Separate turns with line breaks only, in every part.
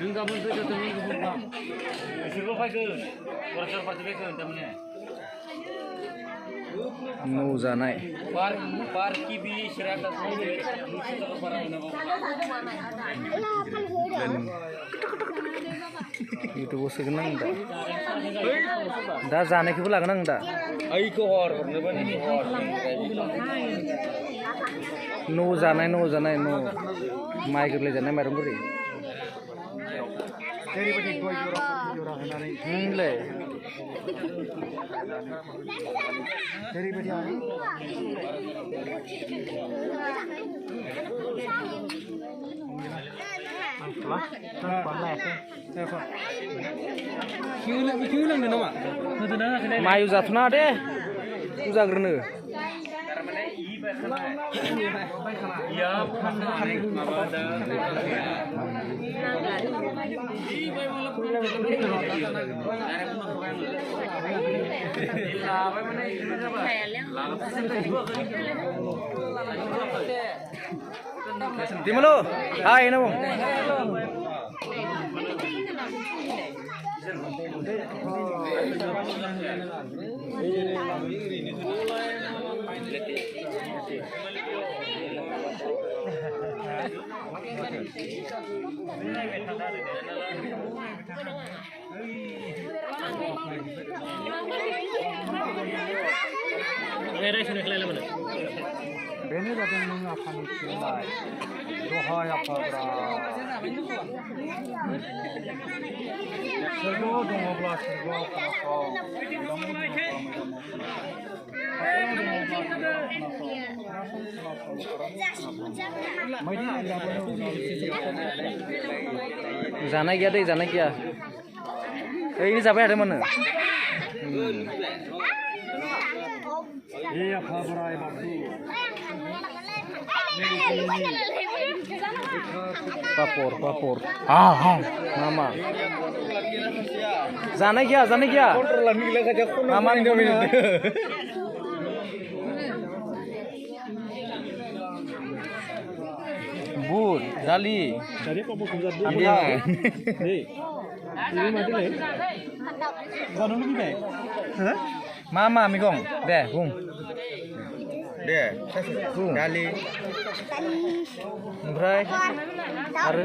नों गाबोन फैदो नों गुबुन बिसोरल' फैगोन फरायसाल पार्टि फैगोन थारमाने
नौ जानाय
पार किबि सिरागा
इउटुबाव सोगोन आं दा जानायखौबो लागोन आं दा
ओइखौ हरनोबो नोंनि हर
नौ जानाय माइ गोरलै जानाय माइरं गोरलै मायु जाथ'ना दे जाग्रोनो Dimalo, hai namo. Beni zaten nung akan ikilai, doha apa bra. Sergo dong oblas sergo kau. जानाय गैया दै जानाय गैया ओइ जाबाय थादों मानो पापर मा जानाय गैया मा बुट दालि मा मैगं दे बुं दे दालि ओमफ्राय आरो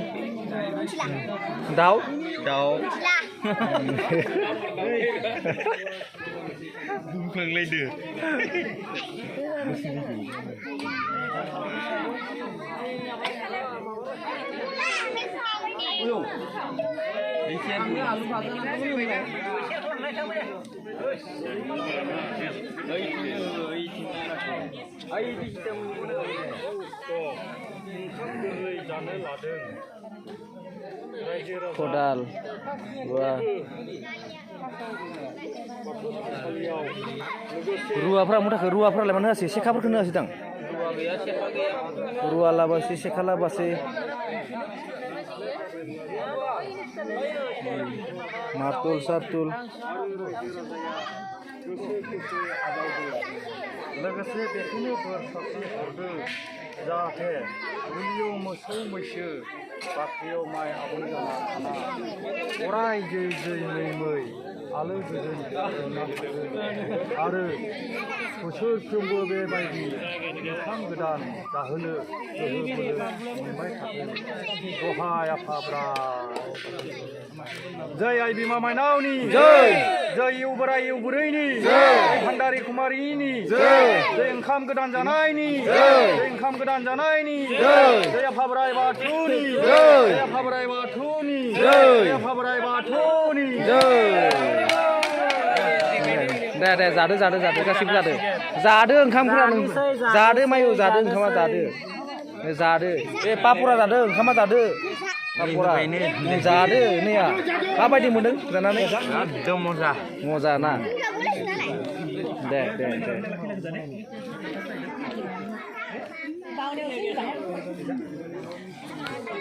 दाउ बुंफ्लांलायदो खदाल रुवाफ्रा मुथाखौ रुवाफ्रालाय मानो होआसै सेखाफोरखौनो होआसै दां रुवा लाबासै सेखा लाबासै मातुल सातुल लोगोसे बेखौनो बोर सारस्रि हरदो जाहाथे दुब्लियाव मोसौ मैसो बाख्रियाव माइ आबुं जाना थाना अराय जै मै आलो गोजोन आरो बोसोरफ्रोमबो बेबायदि ओंखाम गोदान जाहोनो गोहो बोलो मोनबाय थागोन दहाय आफाब्रा जय आइ बिमा माइनावनि जय इउ बोराइ इउ बुरैनि जय भान्दारि कुमारिनि जय ओंखाम गोदान जानायनि जय आफा बोराइ बाथौनि जय आफा बोराइ बाथौनि जय आफा बोराइ बाथौनि दे जादो गासिबो जादो ओंखामफोरा नों जादो मायौ जादो ओंखामा जादो बे पापरा जादो ओंखामा जादो पापरा जादो नैया माबायदि मोनदों जानानै एकदम मजा ना दे